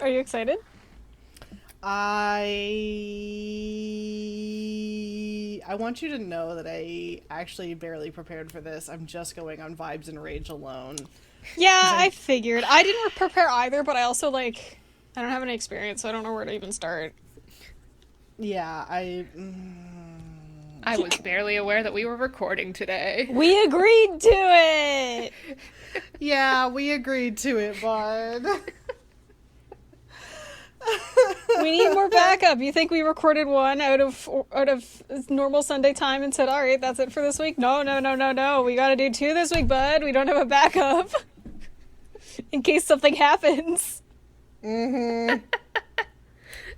Are you excited? I want you to know that I actually barely prepared for this. I'm just going on vibes and rage alone. Yeah, I figured. I didn't prepare either, but I also, I don't have any experience, so I don't know where to even start. Yeah, I was barely aware that we were recording today. We agreed to it! Yeah, we agreed to it, bud. We need more backup. You think we recorded one out of normal Sunday time and said, all right, that's it for this week? No. We gotta do 2 this week, bud. We don't have a backup. In case something happens. Mm-hmm.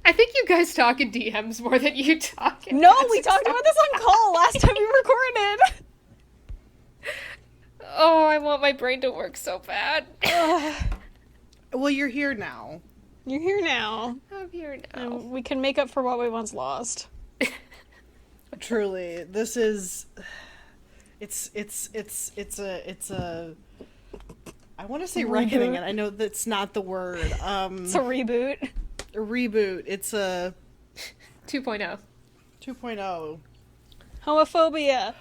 I think you guys talk in DMs more than you talk in No, we talked about this on call last time we recorded. Oh, I want my brain to work so bad. Well, you're here now. You're here now. I'm here now. And we can make up for what we once lost. Truly, this is. It's a. I want to say reckoning, and I know that's not the word. It's a reboot. A reboot. It's a 2.0. 2.0. Homophobia.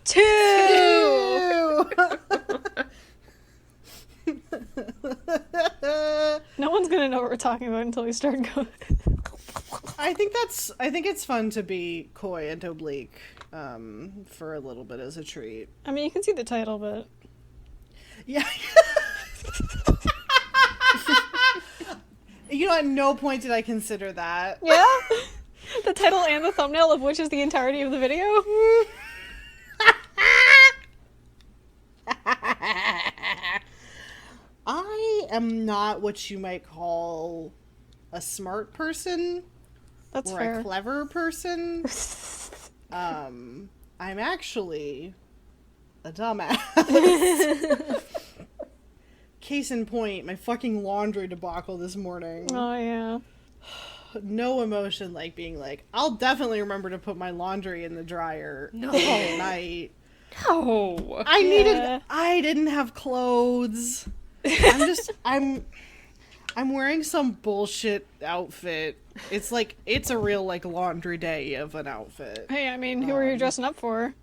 2! No one's gonna know what we're talking about until we start going. I think it's fun to be coy and oblique for a little bit as a treat. I mean, you can see the title, but... Yeah. You know, at no point did I consider that. Yeah? The title and the thumbnail of which is the entirety of the video? I am not what you might call a smart person. That's or fair. a clever person. I'm actually a dumbass. Case in point, my fucking laundry debacle this morning. Oh, yeah. No emotion like being like, I'll definitely remember to put my laundry in the dryer No. all night. No. I didn't have clothes. I'm wearing some bullshit outfit. It's like, it's a real, laundry day of an outfit. Hey, I mean, who are you dressing up for?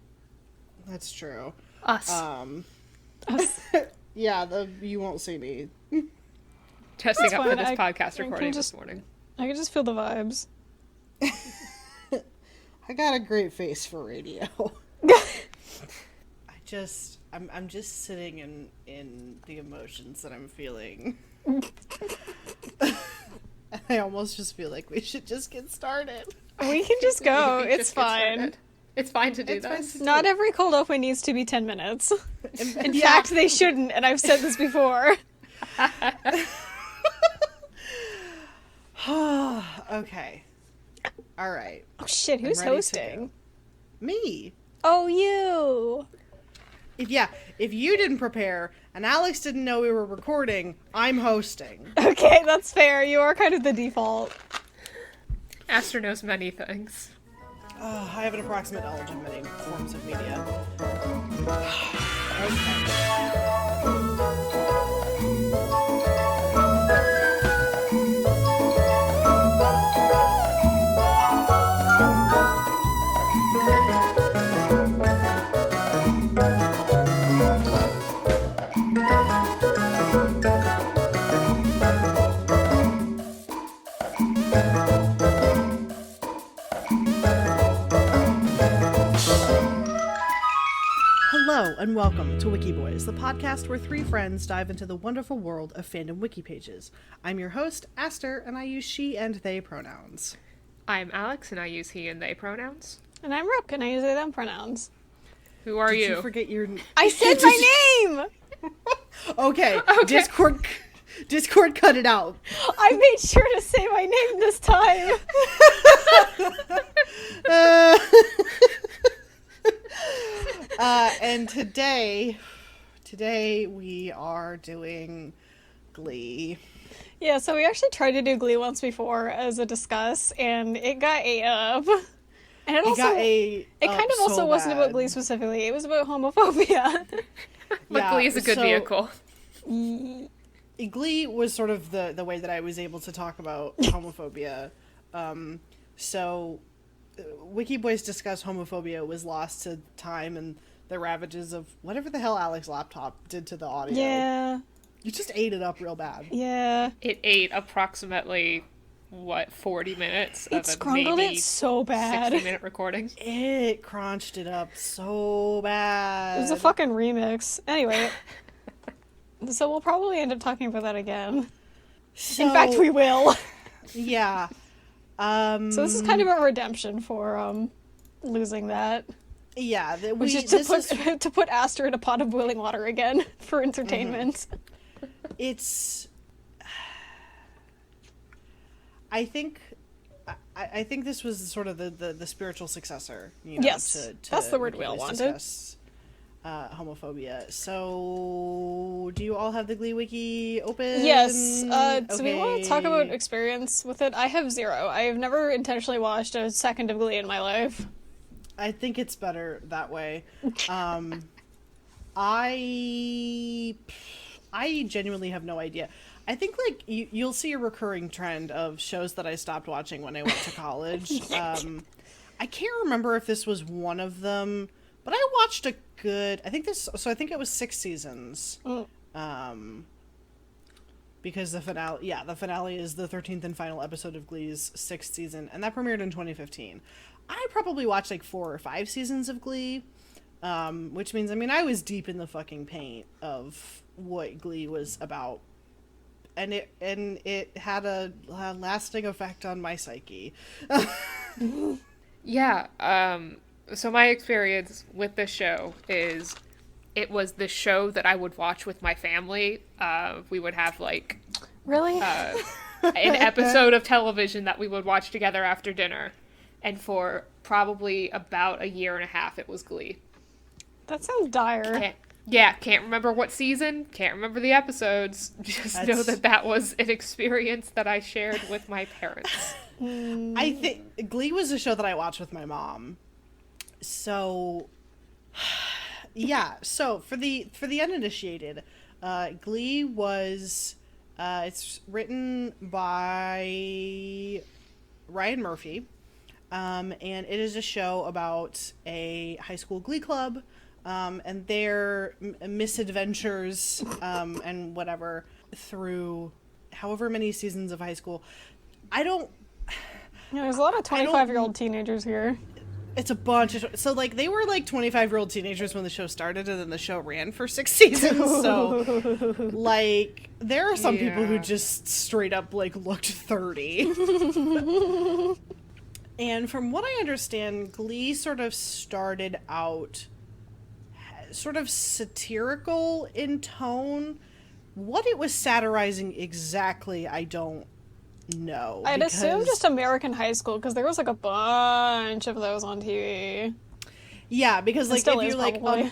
That's true. Us. Us. Yeah, you won't see me. Testing That's up for fine. this I podcast can recording just- this morning. I can just feel the vibes. I got a great face for radio. I'm just sitting in the emotions that I'm feeling. I almost just feel like we should just get started. We can just go. We can It's just get fine. started. It's fine to do It's fine this. to Not every cold open needs to be 10 minutes. In Yeah. fact, they shouldn't, and I've said this before. Okay. All right. Oh shit, who's I'm ready to hosting? Me. Oh, you. If you didn't prepare and Alex didn't know we were recording, I'm hosting. Okay, that's fair. You are kind of the default. Aster knows many things. I have an approximate knowledge of many forms of media. Okay. Hello and welcome to Wikiboys, the podcast where 3 friends dive into the wonderful world of fandom wiki pages. I'm your host, Aster, and I use she and they pronouns. I'm Alex, and I use he and they pronouns. And I'm Rook, and I use they them pronouns. Who are Did you? you forget your... I said my name! Okay, Discord cut it out. I made sure to say my name this time. And today we are doing Glee. Yeah, so we actually tried to do Glee once before as a discuss, and it got ate up. And it also, it kind of also wasn't about Glee specifically. It was about homophobia. But Glee is a good vehicle. Glee was sort of the way that I was able to talk about homophobia. So, Wikiboys discuss homophobia was lost to time and the ravages of whatever the hell Alex's laptop did to the audio. Yeah. You just ate it up real bad. Yeah. It ate approximately, 40 minutes of It a scrungled maybe it so bad. 60-minute recording. It crunched it up so bad. It was a fucking remix. Anyway. So we'll probably end up talking about that again. So, In fact, we will. Yeah. So this is kind of a redemption for losing that. Yeah. Which is to put Aster in a pot of boiling water again for entertainment. It's... I think this was sort of the spiritual successor, you know, Yes, to that's the word we Wikiboys all wanted. discuss, homophobia. So, do you all have the Glee Wiki open? Yes. So we want to talk about Okay. experience with it. I have zero. I have never intentionally watched a second of Glee in my life. I think it's better that way. I genuinely have no idea. I think like you'll see a recurring trend of shows that I stopped watching when I went to college. I can't remember if this was one of them, but I watched a good. I think it was 6 seasons. Because the finale is the 13th and final episode of Glee's 6th season, and that premiered in 2015. I probably watched like 4 or 5 seasons of Glee, which means I was deep in the fucking paint of what Glee was about. And it had a lasting effect on my psyche. Yeah, so my experience with the show is it was the show that I would watch with my family. We would have like Really? an episode of television that we would watch together after dinner. And for probably about a year and a half, it was Glee. That sounds dire. Can't remember what season, can't remember the episodes. Just know that was an experience that I shared with my parents. I think Glee was a show that I watched with my mom. So, yeah. So for the uninitiated, Glee was it's written by Ryan Murphy, and it is a show about a high school Glee club. And their misadventures, and whatever, through however many seasons of high school. There's a lot of 25-year-old teenagers here. It's a bunch of... So, like, they were, like, 25-year-old teenagers when the show started, and then the show ran for 6 seasons, so... like, there are some people who just straight up, like, looked 30. And from what I understand, Glee sort of started out... sort of satirical in tone. What it was satirizing exactly, I don't know. I'd assume just American high school, because there was like a bunch of those on TV. Yeah, because like still if is, you're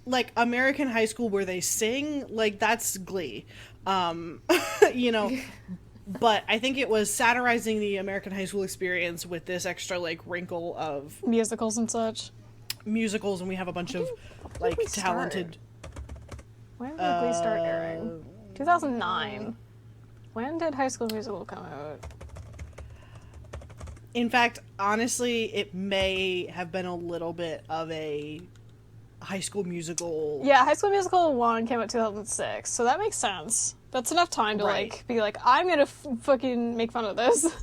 like American high school where they sing, like that's Glee. You know, but I think it was satirizing the American high school experience with this extra like wrinkle of Musicals and such. Musicals, and we have a bunch of like we start? talented. When did Glee start airing? 2009. When did High School Musical come out? In fact, honestly, it may have been a little bit of a High School Musical. Yeah, High School Musical 1 came out 2006, so that makes sense. That's enough time to like be like, I'm gonna fucking make fun of this.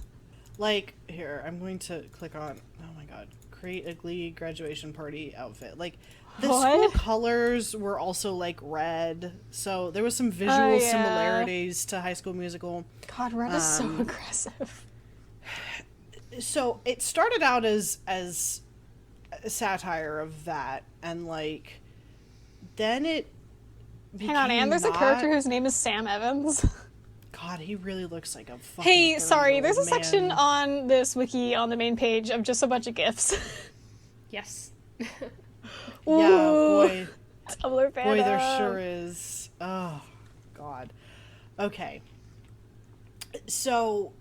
Like, here, I'm going to click on, oh my god, create a Glee graduation party outfit. Like, the school colors were also, like, red, so there was some visual similarities to High School Musical. God, red is so aggressive. So, it started out as a satire of that, and, like, then it became Hang on, and there's a character whose name is Sam Evans. God, he really looks like a fucking Hey, sorry, there's a man. section on this wiki on the main page of just a bunch of GIFs. Yes. Yeah, boy. Tumblr fan. Boy, there sure is. Oh, God. Okay. So,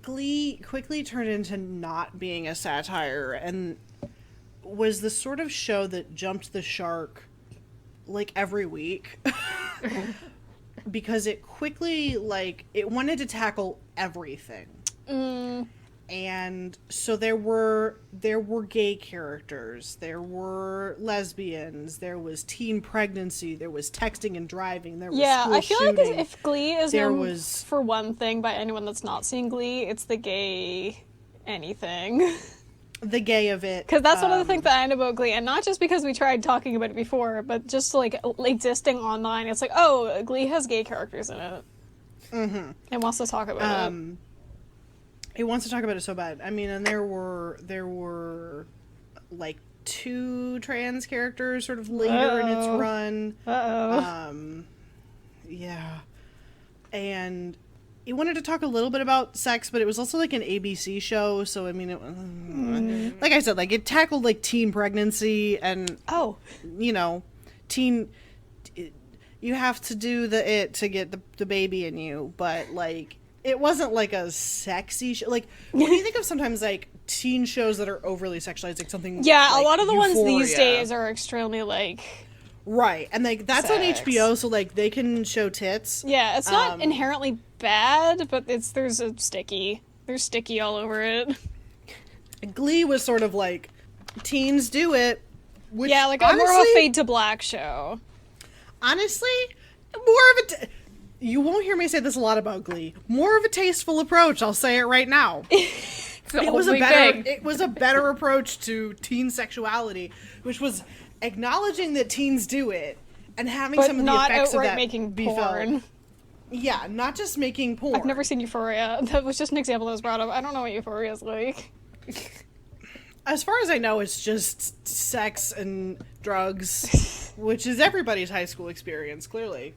Glee quickly turned into not being a satire and was the sort of show that jumped the shark, like, every week. because it quickly, like, it wanted to tackle everything. And so there were gay characters, there were lesbians, there was teen pregnancy, there was texting and driving, there was school I feel shooting. like if Glee is There known was- for one thing by anyone that's not seen Glee, it's the gay anything. The gay of it. Because that's one of the things that I know about Glee, and not just because we tried talking about it before, but just like existing online. It's like, oh, Glee has gay characters in it. Mm-hmm. It wants to talk about it. It wants to talk about it so bad. I mean, and there were like 2 trans characters sort of later in its run. Yeah. And it wanted to talk a little bit about sex, but it was also like an ABC show, so I mean, it, like I said, like it tackled like teen pregnancy and you know, you have to do it to get the baby in you, but like it wasn't like a sexy show. Like when you think of sometimes like teen shows that are overly sexualized, like something Yeah, like a lot of the ones Euphoria. these days are extremely like... Right, and like that's on Sex. HBO, so like they can show tits. Yeah, it's not inherently bad, but there's sticky all over it. Glee was sort of like teens do it. Which, Yeah, like honestly, a more of a Fade to Black show. Honestly, more of a. You won't hear me say this a lot about Glee. More of a tasteful approach. I'll say it right now. It was a better approach to teen sexuality, which was acknowledging that teens do it and having But some of the not effects of outright that making be porn. felt. Yeah, not just making porn. I've never seen Euphoria. That was just an example that was brought up. I don't know what Euphoria is like. As far as I know, it's just sex and drugs, which is everybody's high school experience, clearly.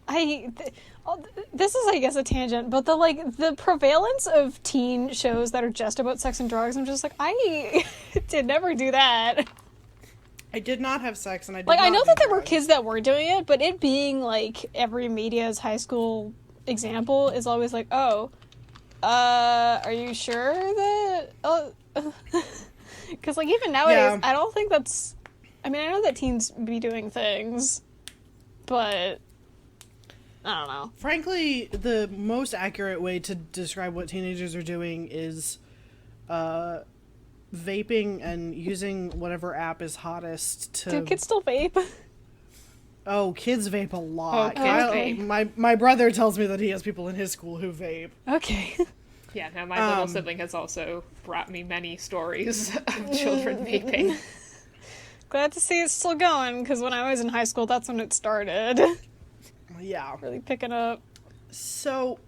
This is, I guess, a tangent, but the prevalence of teen shows that are just about sex and drugs, I'm just like, I did never do that. I did not have sex, and I did Like, not I know do that there were drugs. kids that were doing it, but it being, like, every media's high school example is always like, oh, are you sure that... Because, like, even nowadays, Yeah. I don't think that's... I mean, I know that teens be doing things, but... I don't know. Frankly, the most accurate way to describe what teenagers are doing is vaping and using whatever app is hottest to... Do kids still vape? Oh, kids vape a lot. Oh, kids vape. My brother tells me that he has people in his school who vape. Okay. Yeah, now my little sibling has also brought me many stories of children vaping. Glad to see it's still going, because when I was in high school, that's when it started. Yeah. Really picking up. So,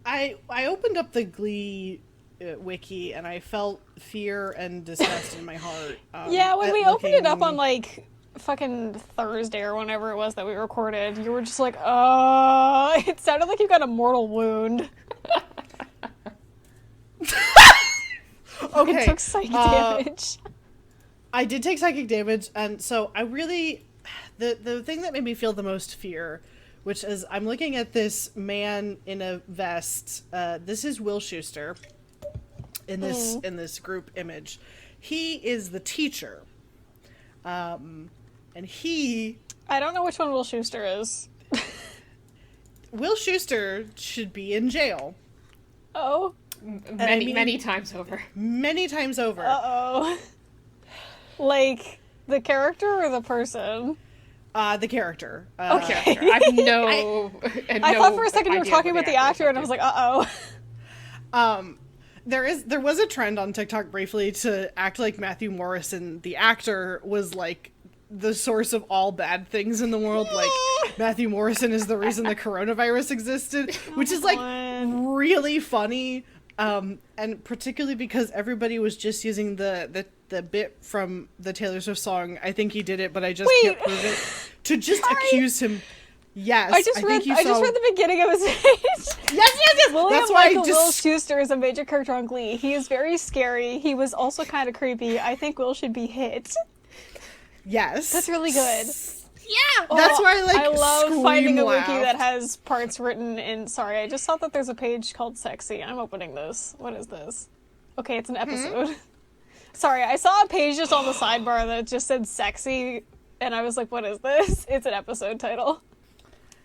I opened up the Glee wiki, and I felt fear and disgust in my heart. Yeah, when at we opened it up looking- on, like, fucking Thursday or whenever it was that we recorded, you were just like, oh, it sounded like you got a mortal wound. Okay. It took psychic damage. I did take psychic damage, and so I really... The thing that made me feel the most fear, which is I'm looking at this man in a vest. This is Will Schuester in this group image. He is the teacher. And he... I don't know which one Will Schuester is. Will Schuester should be in jail. Oh. Many times over. Many times over. Uh-oh. Like, the character or the person? The character. Okay. I have no. I thought for a second you were talking about the actor, and I was like, uh-oh. There was a trend on TikTok briefly to act like Matthew Morrison, the actor, was like the source of all bad things in the world. Like Matthew Morrison is the reason the coronavirus existed, which is like really funny. And particularly because everybody was just using the bit from the Taylor Swift song, I Think He Did It, but I just can't prove it, to just accuse him. Yes, I just read the beginning of his page. Yes. William That's why Michael Will Schuester is a major character on Glee. He is very scary. He was also kind of creepy. I think Will should be hit. Yes. That's really good. Yeah. That's why I love finding a laughed. wiki that has parts written in... Sorry, I just saw that there's a page called Sexy. I'm opening this. What is this? Okay, it's an episode. Sorry, I saw a page just on the sidebar that just said Sexy, and I was like, what is this? It's an episode title.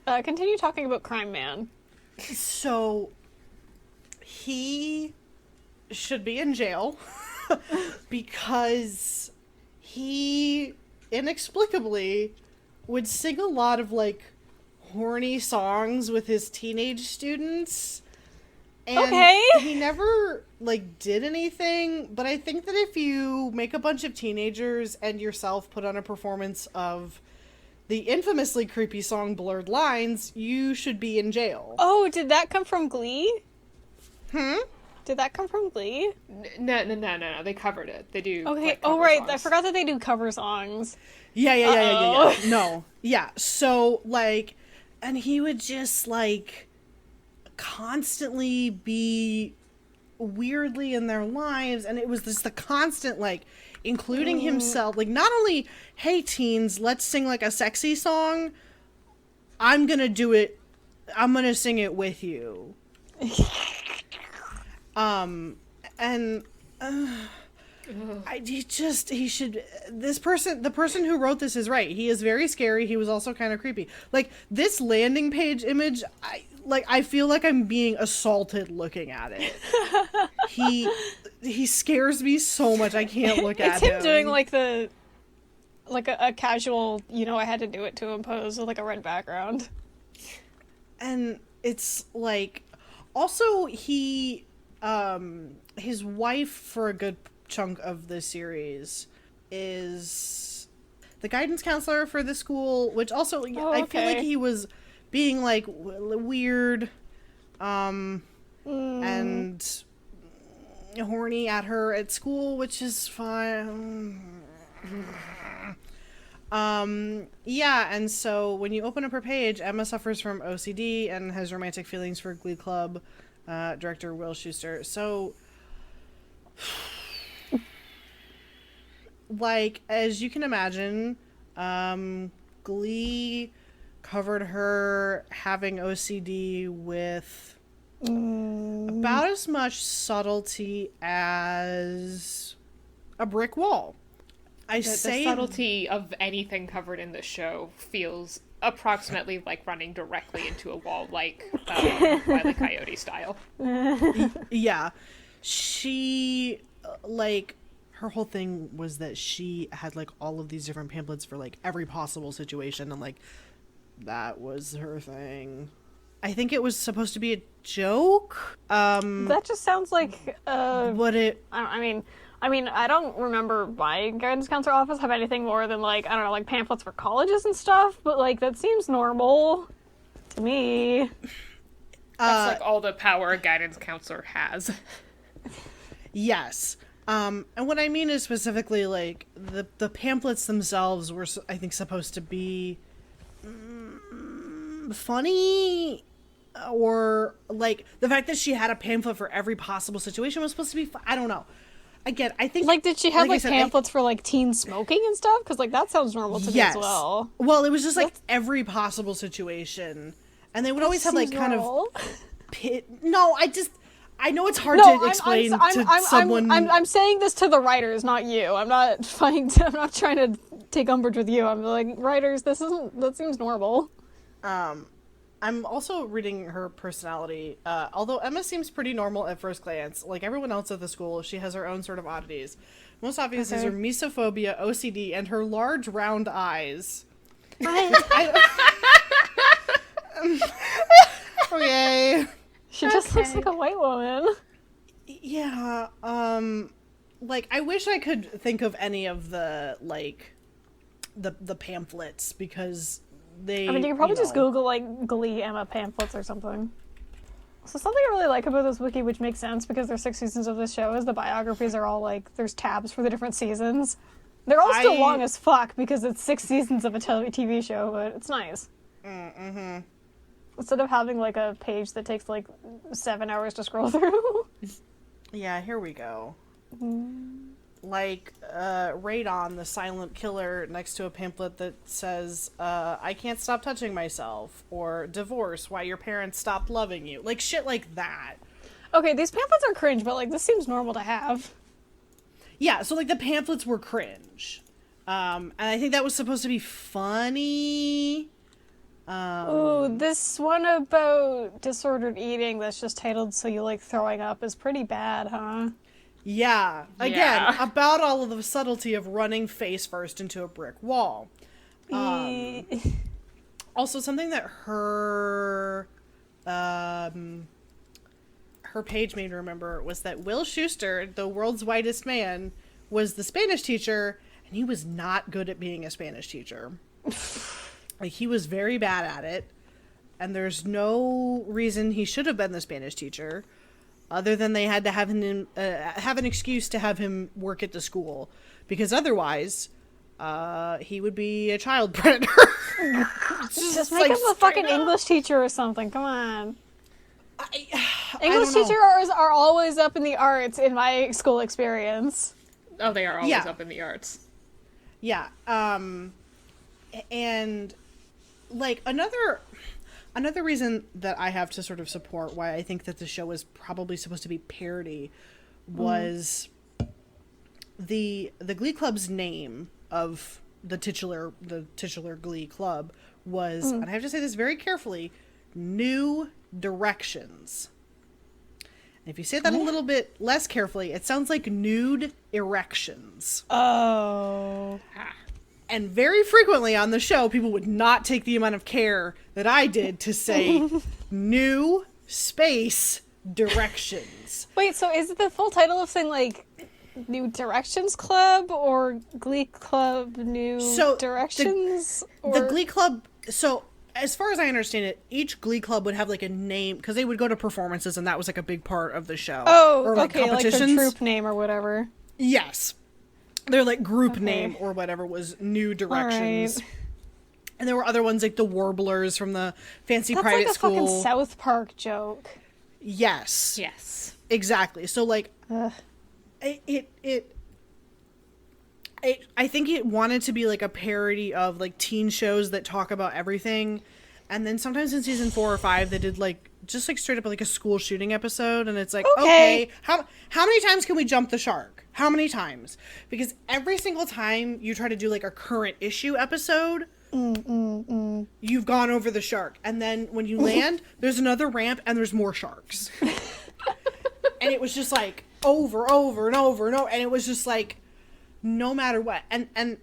Continue talking about Crime Man. So he should be in jail because he inexplicably would sing a lot of like horny songs with his teenage students. And Okay. he never like did anything, but I think that if you make a bunch of teenagers and yourself put on a performance of the infamously creepy song Blurred Lines, you should be in jail. Oh, did that come from Glee? Hmm? Did that come from Glee? No. They covered it. They do. Okay. like, Oh, cover right. songs. I forgot that they do cover songs. Yeah. No. Yeah. So, like, and he would just, like, constantly be weirdly in their lives, and it was just the constant, like, including himself. Like, not only, hey, teens, let's sing, like, a sexy song, I'm gonna do it, I'm gonna sing it with you. And he should, the person who wrote this is right. He is very scary. He was also kind of creepy. Like, this landing page image, I feel like I'm being assaulted looking at it. He scares me so much. I can't look at him. It's him doing like a casual, I had to do it to him pose with like a red background. And it's like, also his wife for a good chunk of the series is the guidance counselor for the school, which also I feel like he was being like weird and horny at her at school, which is fine. Yeah, and so when you open up her page, Emma suffers from OCD and has romantic feelings for Glee Club director Will Schuester. So, like, as you can imagine, Glee covered her having OCD with about as much subtlety as a brick wall. The subtlety of anything covered in the show feels approximately like running directly into a wall, like Wile E. Coyote style. Yeah. She, like, her whole thing was that she had, like, all of these different pamphlets for, like, every possible situation, and, like, that was her thing. I think it was supposed to be a joke. That just sounds like But it... I mean, I don't remember my guidance counselor office have anything more than, like, I don't know, like, pamphlets for colleges and stuff, but, like, that seems normal to me. That's, like, all the power a guidance counselor has. Yes. And what I mean is specifically, like, the pamphlets themselves were, I think, supposed to be funny, or, like, the fact that she had a pamphlet for every possible situation was supposed to be I don't know. Again, I think... Like, did she have, like, I said, pamphlets for, like, teen smoking and stuff? Because, like, that sounds normal to me as well. Well, it was just, like, every possible situation. And they would always have, like, kind of... No, I know it's hard to explain to someone... I'm saying this to the writers, not you. I'm not trying to take umbrage with you. I'm like, writers, that seems normal. I'm also reading her personality. Although Emma seems pretty normal at first glance, like everyone else at the school, she has her own sort of oddities. Most obvious is her mesophobia, OCD, and her large round eyes. Okay. She just looks like a white woman. Yeah, like, I wish I could think of any of the, like, the pamphlets, because they... I mean, you can probably just Google, like, Glee Emma pamphlets or something. So something I really like about this wiki, which makes sense because there's 6 seasons of this show, is the biographies are all, like, there's tabs for the different seasons. They're all still long as fuck because it's 6 seasons of a TV show, but it's nice. Mm-hmm. Instead of having, like, a page that takes, like, 7 hours to scroll through. Yeah, here we go. Like, Radon, the silent killer, next to a pamphlet that says, I can't stop touching myself, or divorce, why your parents stopped loving you. Like, shit like that. Okay, these pamphlets are cringe, but, like, this seems normal to have. Yeah, so, like, the pamphlets were cringe. And I think that was supposed to be funny. Ooh, this one about disordered eating that's just titled "So You Like Throwing Up" is pretty bad, huh? Yeah. Again, Yeah. about all of the subtlety of running face first into a brick wall. Also, something that her page made me remember was that Will Schuester, the world's whitest man, was the Spanish teacher, and he was not good at being a Spanish teacher. Like, he was very bad at it, and there's no reason he should have been the Spanish teacher, other than they had to have him have an excuse to have him work at the school, because otherwise, he would be a child predator. Just make him a fucking English teacher or something. Come on. English don't know. teachers are always up in the arts in my school experience. Oh, they are always Yeah. up in the arts. Yeah. And like another reason that I have to sort of support why I think that the show is probably supposed to be parody was the Glee Club's name of the titular Glee Club was, and I have to say this very carefully, New Directions. And if you say that a little bit less carefully, it sounds like nude erections. Oh. And very frequently on the show, people would not take the amount of care that I did to say new space directions. Wait, so is it the full title of saying, like, New Directions Club or Glee Club New Directions? The Glee Club, so as far as I understand it, each Glee Club would have like a name, because they would go to performances and that was like a big part of the show. Oh, or, like, okay, like the competitions. troop name or whatever. Yes. Their like group Okay. name or whatever was New Directions. Alright. And there were other ones like the Warblers from the fancy That's private like a school. fucking South Park joke. Yes. Yes. Exactly. So like Ugh. I think it wanted to be like a parody of like teen shows that talk about everything. And then sometimes in season 4 or 5 they did like just like straight up like a school shooting episode, and it's like, Okay. how many times can we jump the shark? How many times? Because every single time you try to do like a current issue episode, you've gone over the shark. And then when you land, there's another ramp and there's more sharks. And it was just like over and over and over. And it was just like, no matter what. And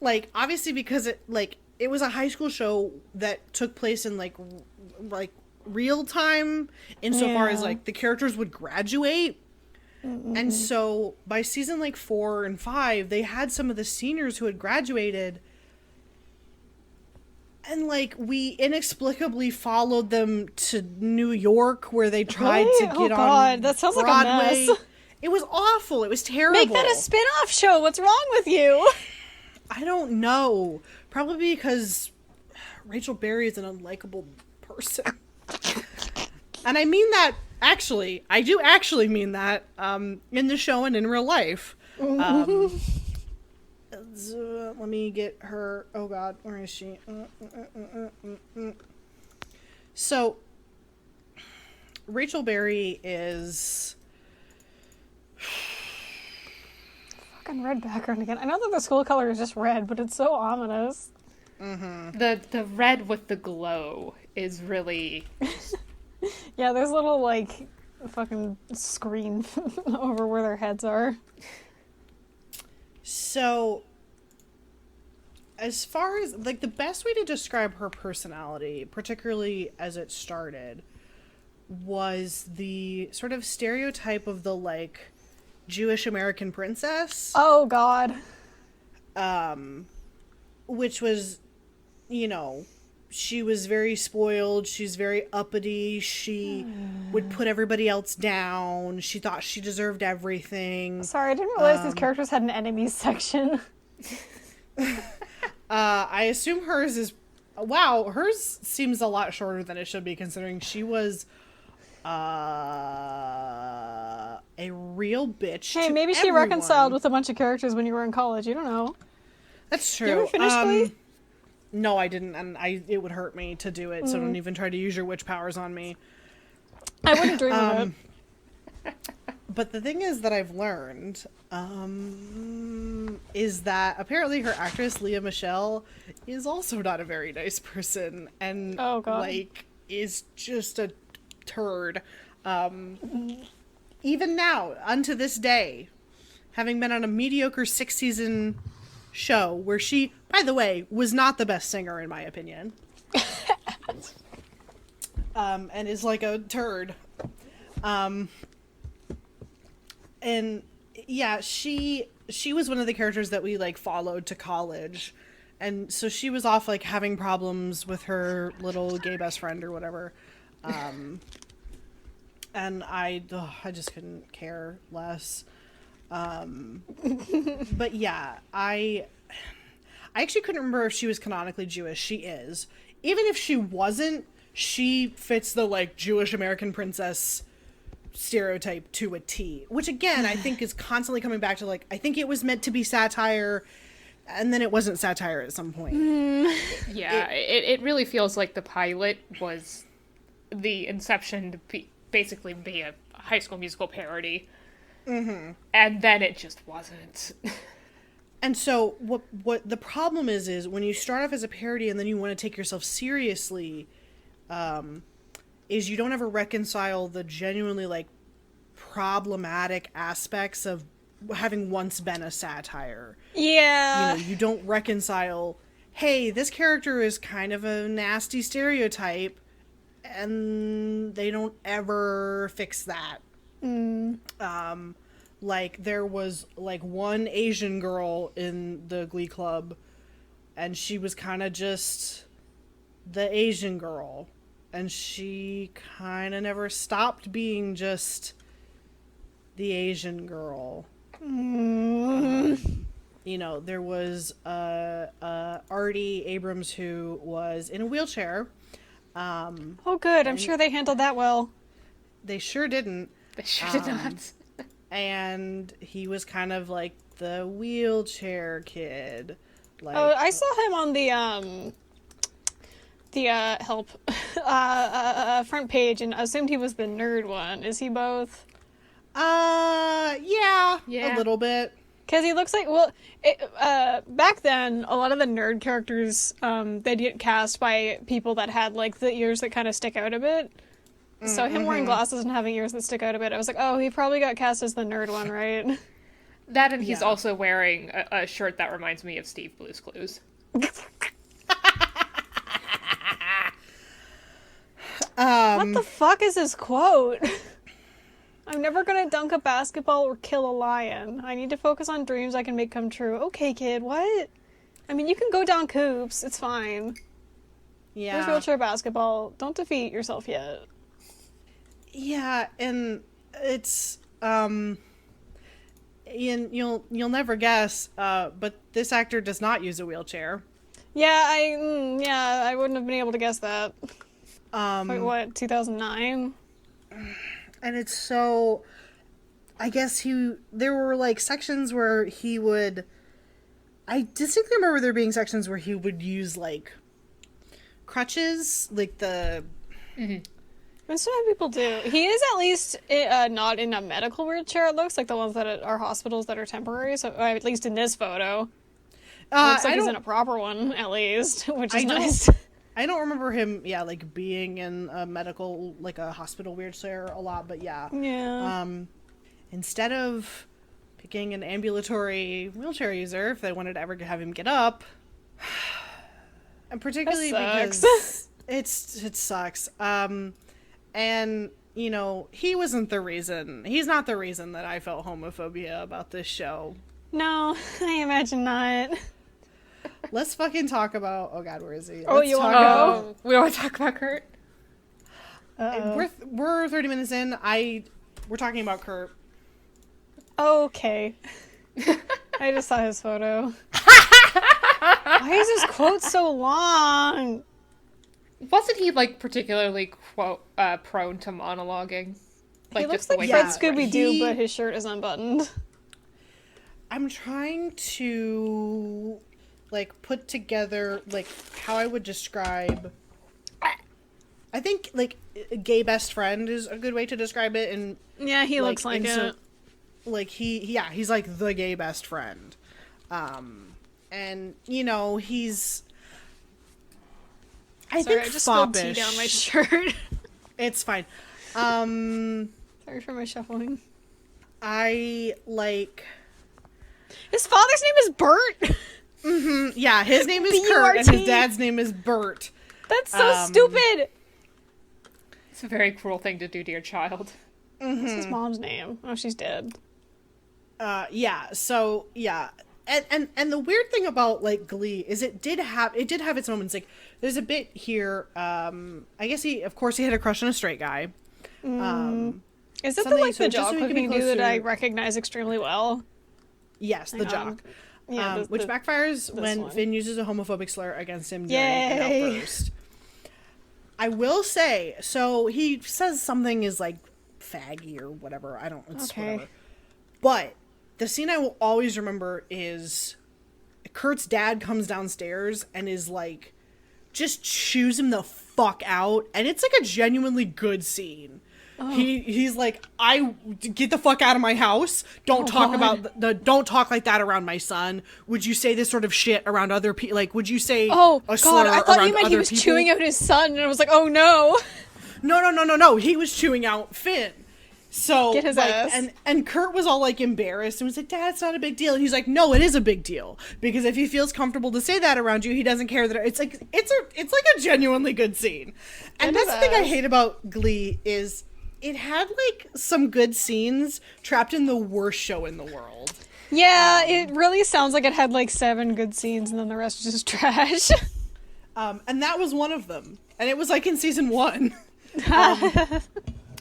like, obviously because it was a high school show that took place in like real time insofar as Yeah. like the characters would graduate. And so by season like 4 and 5, they had some of the seniors who had graduated, and like we inexplicably followed them to New York where they tried Really? to Oh, get on God, that sounds like a Broadway. mess. It was awful. It was terrible. Make that a spin-off show. What's wrong with you? I don't know. Probably because Rachel Berry is an unlikable person. And I mean that, actually. I do actually mean that in the show and in real life. Let me get her. Oh, God. Where is she? So, Rachel Berry is... Fucking red background again. I know that the school color is just red, but it's so ominous. The red with the glow is really Yeah, there's a little, like, fucking screen over where their heads are. So, as far as, like, the best way to describe her personality, particularly as it started, was the sort of stereotype of the, like, Jewish American princess. Oh, God. Which was, you know, she was very spoiled, she's very uppity, she would put everybody else down, she thought she deserved everything. Sorry, I didn't realize these characters had an enemies section. I assume hers is... Wow, hers seems a lot shorter than it should be, considering she was a real bitch. Hey, to maybe she everyone. reconciled with a bunch of characters when you were in college. You don't know. That's true. You ever finish Glee? No, I didn't, and it would hurt me to do it, so don't even try to use your witch powers on me. I wouldn't dream of it. But the thing is that I've learned is that apparently her actress Leah Michele is also not a very nice person, and Oh, God. like is just a turd. Even now, unto this day, having been on a mediocre 6-season show where she, by the way, was not the best singer in my opinion, and is like a turd. And yeah, she was one of the characters that we like followed to college. And so she was off like having problems with her little gay best friend or whatever. And I just couldn't care less. But yeah, I actually couldn't remember if she was canonically Jewish. She is. Even if she wasn't, she fits the like Jewish American princess stereotype to a T, which again I think is constantly coming back to like I think it was meant to be satire and then it wasn't satire at some point. Yeah, it really feels like the pilot was the inception to basically be a High School Musical parody. And then it just wasn't. And so what the problem is when you start off as a parody and then you want to take yourself seriously, is you don't ever reconcile the genuinely like problematic aspects of having once been a satire. Yeah. You know, you don't reconcile, hey, this character is kind of a nasty stereotype, and they don't ever fix that. Like there was like one Asian girl in the Glee Club, and she was kind of just the Asian girl. And she kind of never stopped being just the Asian girl. You know, there was Artie Abrams who was in a wheelchair. Oh, good. I'm sure they handled that well. They sure didn't. They sure did not. And he was kind of like the wheelchair kid. Like, Oh, I saw him on the help front page and assumed he was the nerd one. Is he both? Yeah, Yeah. a little bit. Because he looks like, well, back then, a lot of the nerd characters, they'd get cast by people that had, like, the ears that kind of stick out a bit. So him wearing glasses and having ears that stick out a bit, I was like, oh, he probably got cast as the nerd one, right? That and he's Yeah. also wearing a shirt that reminds me of Steve Blue's Clues. What the fuck is this quote? I'm never gonna dunk a basketball or kill a lion. I need to focus on dreams I can make come true. Okay, kid, what? I mean, you can go down coops. It's fine. Yeah. There's wheelchair basketball. Don't defeat yourself yet. Yeah, and it's Ian, you'll never guess, but this actor does not use a wheelchair. Yeah, I wouldn't have been able to guess that. Wait, what, 2009? And it's so, I guess there were like sections where he would, I distinctly remember there being sections where he would use like crutches, like the... And so many people do. He is at least not in a medical wheelchair, it looks like the ones that are hospitals that are temporary, so at least in this photo. It looks like he's in a proper one, at least, which is nice. I don't remember him, like being in a medical, like a hospital wheelchair a lot, but yeah. Yeah. Instead of picking an ambulatory wheelchair user, if they wanted to ever have him get up, and particularly because it sucks. And, you know, he's not the reason that I felt homophobia about this show. No, I imagine not. Let's fucking talk about, oh god, where is he? Oh, you want to go? We want to talk about Kurt? We're 30 minutes in. We're talking about Kurt. Okay. I just saw his photo. Why is his quote so long? Wasn't he, like, particularly prone to monologuing? He looks just the like way Fred he- Scooby-Doo, but his shirt is unbuttoned. I'm trying to, like, put together, like, how I would describe... I think, like, a gay best friend is a good way to describe it. And Yeah, he looks like it. like he's like the gay best friend. And you know, he's I Sorry, think I just spilled tea foppish. down my shirt. It's fine. Sorry for my shuffling. I like His father's name is Bert. yeah, his name is B-U-R-T. Kurt and his dad's name is Bert. That's so stupid. It's a very cruel thing to do to your child. What's his mom's name? Oh, she's dead. Yeah, so yeah. And the weird thing about like Glee is it did have its moments. Like there's a bit here, I guess he had a crush on a straight guy. Is it something- the so the just job so we can be cooking dude that I closer- recognize extremely well? Yes, the Hang on. jock. Yeah, Which backfires when one. Finn uses a homophobic slur against him during an Yay. outburst. I will say, so he says something is like faggy or whatever. I don't. It's Okay. whatever. But the scene I will always remember is Kurt's dad comes downstairs and is like, just chews him the fuck out, and it's like a genuinely good scene. He's like, I get the fuck out of my house. Don't talk God. about don't talk like that around my son. Would you say this sort of shit around other people? Like, would you say Oh a slur God! I thought around you meant he other was people? chewing out his son, and I was like, oh no. No. He was chewing out Finn. So Get his like, ass. and Kurt was all like embarrassed and was like, Dad, it's not a big deal. And he's like, no, it is a big deal, because if he feels comfortable to say that around you, he doesn't care that it's like a genuinely good scene. And Get that's the his thing I ass. hate about Glee is it had like some good scenes trapped in the worst show in the world. Yeah, it really sounds like it had like 7 good scenes, and then the rest was just trash. And that was one of them. And it was like in season 1.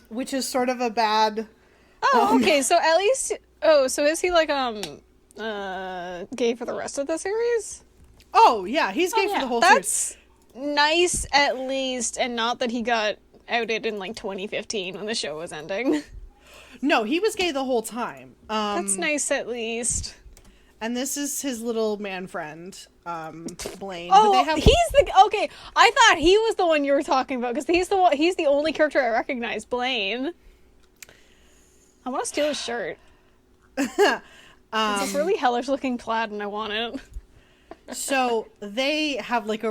Which is sort of a bad. Oh, okay. So at least, so is he like gay for the rest of the series? Oh yeah, he's gay for the whole series. That's nice, at least, and not that he got outed in like 2015 when the show was ending. No, he was gay the whole time. That's nice, at least. And this is his little man friend, Blaine. Oh, But they have, he's the okay. I thought he was the one you were talking about, because he's the only character I recognize. Blaine. I want to steal his shirt. It's this really hellish looking plaid, and I want it. so they have like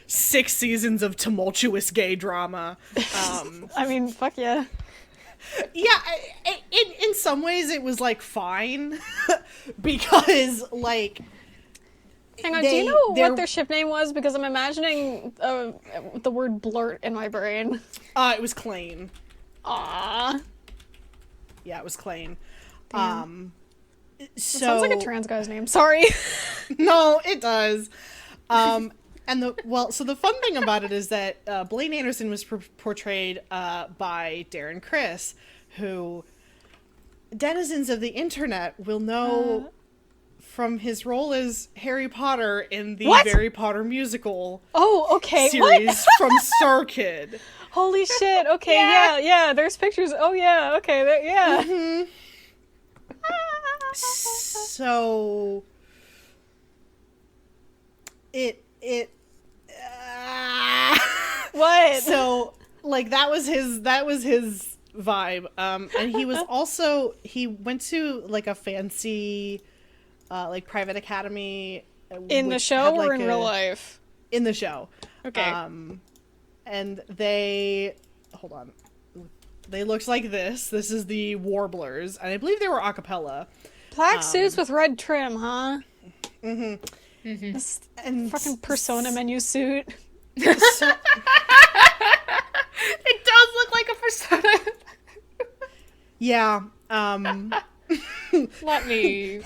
6 seasons of tumultuous gay drama. I mean, fuck yeah. Yeah, in some ways it was like fine because like. Hang on, do you know what their ship name was? Because I'm imagining the word blurt in my brain. It was Klain. Aww. Yeah, it was Klain. Damn. So Sounds like a trans guy's name. Sorry. No, it does. And the fun thing about it is that Blaine Anderson was portrayed by Darren Criss, who denizens of the internet will know from his role as Harry Potter in the What? Harry Potter musical Oh, okay. series What? from Star Kid. Holy shit. Okay, yeah. There's pictures. Oh, yeah. Okay, yeah. So What? so like that was his vibe, and he went to like a fancy like private academy In the which show had, or like, in real life? in the show. Okay. And they looked like this is the Warblers, and I believe they were a cappella. Black suits with red trim, huh? And Fucking Persona menu suit. so, It does look like a persona. yeah, Let me.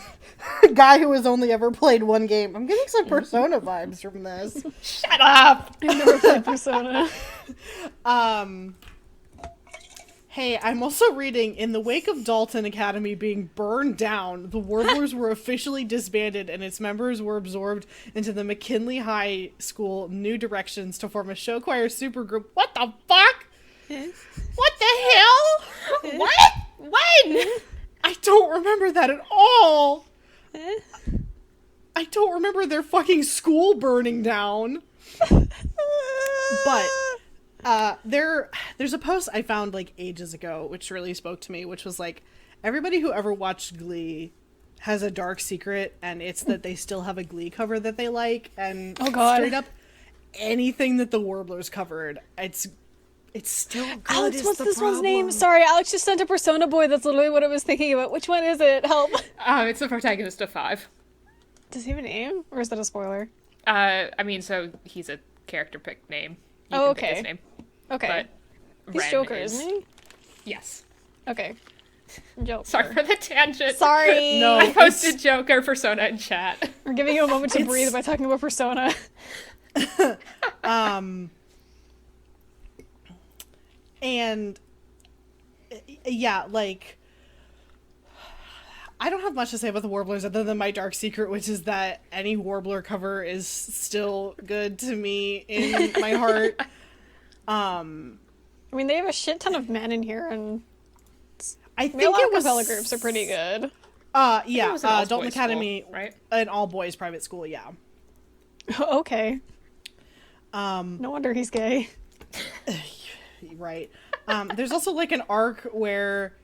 guy who has only ever played one game. I'm getting some Persona vibes from this. Shut up. I've never played Persona. Hey, I'm also reading, in the wake of Dalton Academy being burned down, the Warblers were officially disbanded and its members were absorbed into the McKinley High School New Directions to form a show choir supergroup. What the fuck? What the hell? What? When? I don't remember that at all. I don't remember their fucking school burning down. But There's a post I found like ages ago which really spoke to me, which was like, everybody who ever watched Glee has a dark secret, and it's that they still have a Glee cover that they like, and Oh, God. straight up anything that the Warblers covered, it's still good. Alex, is what's the this one's name? problem. Sorry, Alex just sent a Persona Boy. That's literally what I was thinking about. Which one is it? Help. It's the protagonist of 5. Does he have a name? Or is that a spoiler? I mean, so he's a character pick name. You Oh, can pick okay. his name. Okay. But He's Ren Joker, is... isn't he? Yes. Okay. Joker. Sorry for the tangent. Sorry. No. I posted Joker Persona in chat. We're giving you a moment to breathe by talking about Persona. And yeah, like, I don't have much to say about the Warblers other than my dark secret, which is that any Warbler cover is still good to me in my heart. I mean, they have a shit ton of men in here, and I male think it was acapella groups are pretty good. Yeah, It was an all-boys Dalton Academy, school, right? an all boys private school. Yeah. Okay. No wonder he's gay. Right. There's also like an arc where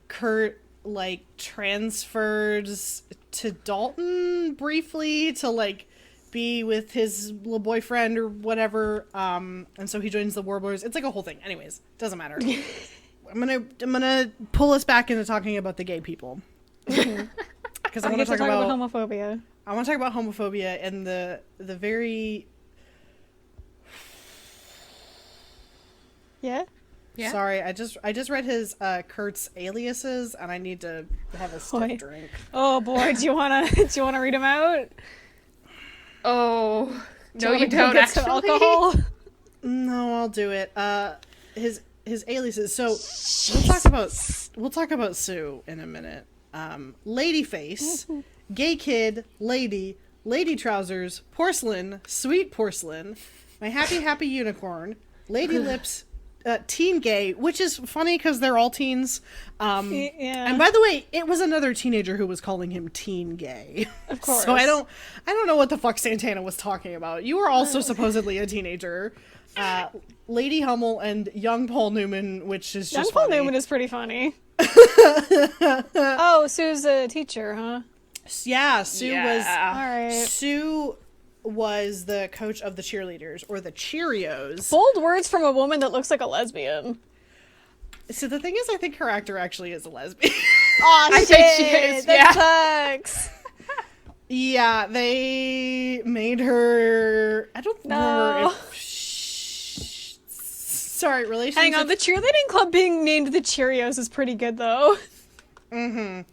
Kurt like transfers to Dalton briefly to like be with his little boyfriend or whatever. And so he joins the Warblers. It's like a whole thing. Anyways, doesn't matter. I'm gonna pull us back into talking about the gay people. Because I We want get to talk about homophobia. I want to talk about homophobia and the very Yeah? Yeah. Sorry, I just read his Kurt's aliases, and I need to have a stiff Boy. drink. Oh boy, do you wanna read them out? Oh, Do no, wanna you go don't get some actually. alcohol? No, I'll do it. His aliases. So we'll talk about Sue in a minute. Ladyface, gay kid, lady trousers, porcelain, sweet porcelain, my happy unicorn, lady lips. Teen gay, which is funny because they're all teens. Yeah. And by the way, it was another teenager who was calling him teen gay. Of course. So I don't know what the fuck Santana was talking about. You were also supposedly a teenager. Lady Hummel and young Paul Newman, which is Young just Paul funny. Newman is pretty funny. Oh, Sue's a teacher, huh? Yeah, Sue Alright. was the coach of the cheerleaders, or the Cheerios. Bold words from a woman that looks like a lesbian. So the thing is, I think her actor actually is a lesbian. Aw, I shit! think she is, That sucks! Yeah, they made her. I don't No. remember if. Sorry, relationship. Hang on, the cheerleading club being named the Cheerios is pretty good, though. And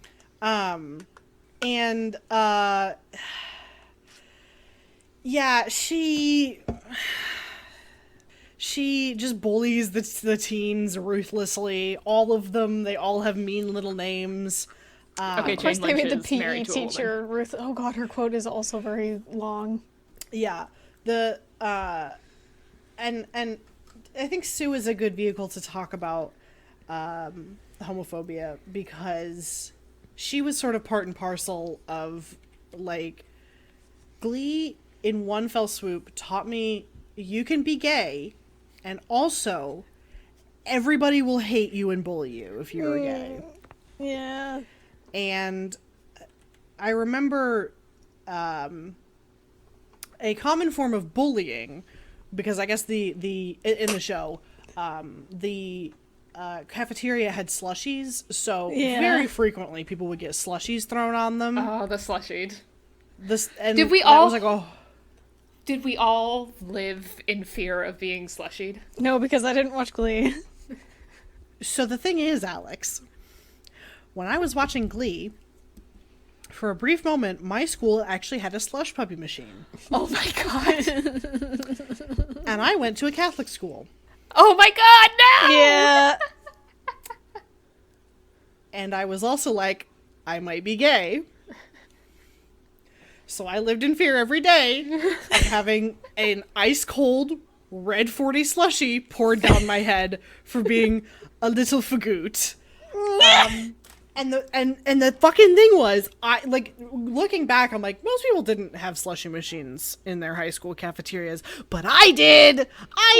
yeah, she just bullies the teens ruthlessly. All of them. They all have mean little names. Okay, Of course, Jane they Lynch made the is PE married to a woman. teacher, Ruth. Oh god, her quote is also very long. Yeah, and I think Sue is a good vehicle to talk about homophobia, because she was sort of part and parcel of, like, Glee in one fell swoop taught me you can be gay, and also everybody will hate you and bully you if you're gay. Yeah. And I remember a common form of bullying, because I guess in the show, the cafeteria had slushies, so Yeah. very frequently people would get slushies thrown on them. Oh, the slushied. Did we that all- was like, oh, Did we all live in fear of being slushied? No, because I didn't watch Glee. so the thing is, Alex, when I was watching Glee, for a brief moment, my school actually had a slush puppy machine, Oh my god. and I went to a Catholic school. Oh my god, no! Yeah. And I was also like, I might be gay. So I lived in fear every day of having an ice cold red 40 slushy poured down my head for being a little fagoot. And the fucking thing was, I like looking back, I'm like, most people didn't have slushie machines in their high school cafeterias, but I did.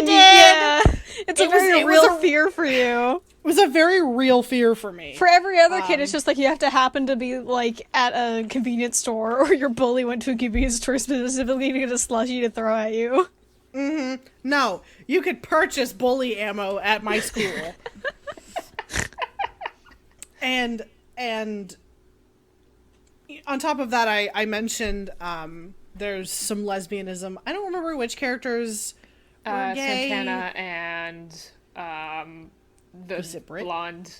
Yeah, it's a very real fear for you. It was a very real fear for me. For every other kid, it's just like you have to happen to be like at a convenience store, or your bully went to a convenience store specifically to get a slushie to throw at you. Mm-hmm. No, you could purchase bully ammo at my school. And on top of that, I mentioned there's some lesbianism. I don't remember which characters were gay. Santana and the blonde,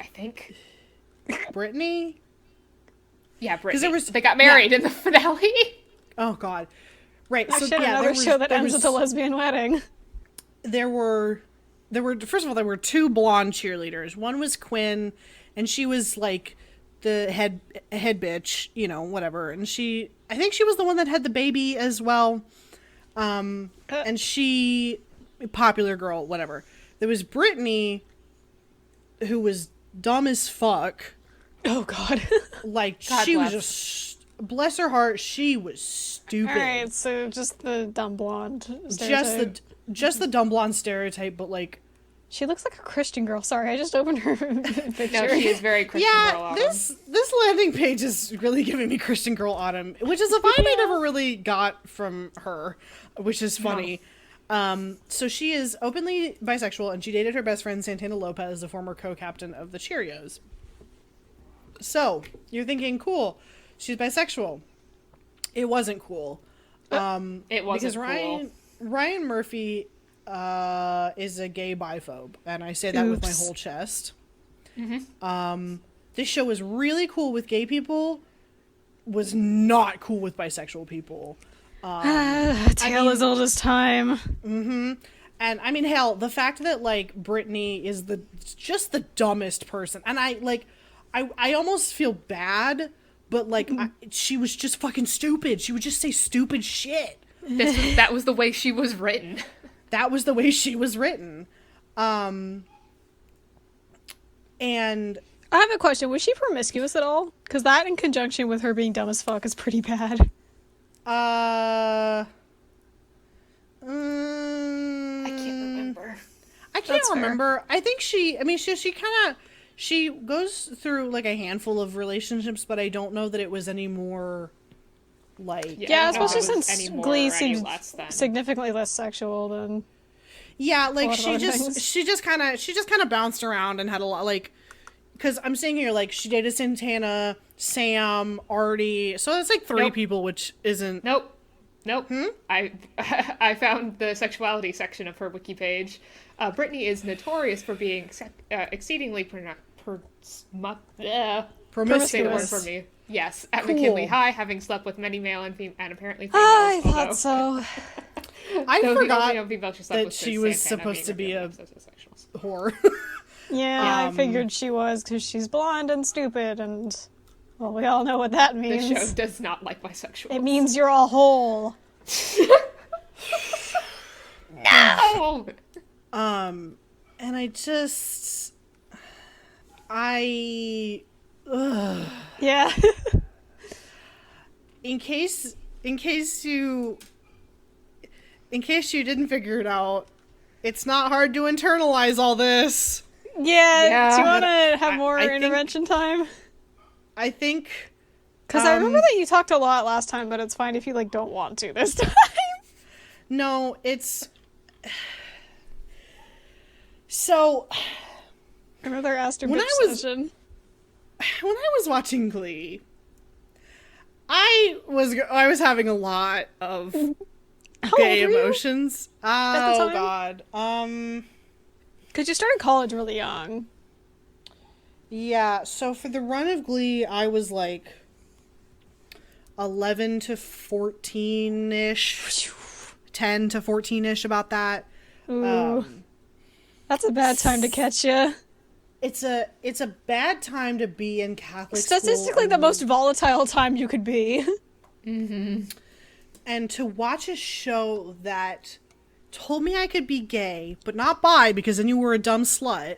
I think. Brittany? Yeah, Brittany. They got married in the finale. Oh, God. Right. So, another show that ends with a lesbian wedding. There were first of all, there were two blonde cheerleaders. One was Quinn, and she was like the head bitch, you know, whatever. And I think she was the one that had the baby as well. And she, popular girl, whatever. There was Brittany, who was dumb as fuck. Oh, God. Like, she was just, bless her heart, she was stupid. All right, so just the dumb blonde stereotype. Just the dumb blonde stereotype, but like, she looks like a Christian girl. Sorry, I just opened her picture. No, she is very Christian girl autumn. This landing page is really giving me Christian girl autumn, which is a vibe I never really got from her, which is funny. No. So she is openly bisexual, and she dated her best friend Santana Lopez, the former co-captain of the Cheerios. So you're thinking, cool, she's bisexual. It wasn't cool. It wasn't because cool. Ryan Murphy is a gay biphobe, and I say that with my whole chest. Mm-hmm. This show was really cool with gay people, was not cool with bisexual people. Tale as old as time. Mm-hmm. And I mean, hell, the fact that like Brittany is just the dumbest person, and I almost feel bad, but like she was just fucking stupid. She would just say stupid shit. That was the way she was written. That was the way she was written. And I have a question. Was she promiscuous at all? Because that in conjunction with her being dumb as fuck is pretty bad. I can't remember. I can't remember. I think she goes through like a handful of relationships, but I don't know that it was any more like... Yeah, especially since Glee seems significantly less sexual than... Yeah, like she just kind of bounced around and had a lot, like, because I'm seeing here, like, she dated Santana, Sam, Artie, so that's like three people, which isn't... Nope. I found the sexuality section of her wiki page. Brittany is notorious for being exceedingly promiscuous. Say the word for me. Yes, at McKinley High, having slept with many male and apparently females. I thought so. I forgot that she was supposed to be a whore. Yeah, I figured she was because she's blonde and stupid, and well, we all know what that means. The show does not like bisexuals. It means you're all whole. No. And yeah. In case you didn't figure it out, it's not hard to internalize all this. Yeah. Do you want to have more intervention time? I think... Because I remember that you talked a lot last time, but it's fine if you, like, don't want to this time. No, it's... So... Another Astor bitch session. When I was watching Glee, I was having a lot of gay emotions. Oh, God. Because you started college really young. Yeah, so for the run of Glee, I was like 11 to 14-ish, 10 to 14-ish, about that. Ooh, that's a bad time to catch you. It's a bad time to be in Catholic school. Statistically, the most volatile time you could be. Mm-hmm. And to watch a show that told me I could be gay, but not bi, because then you were a dumb slut,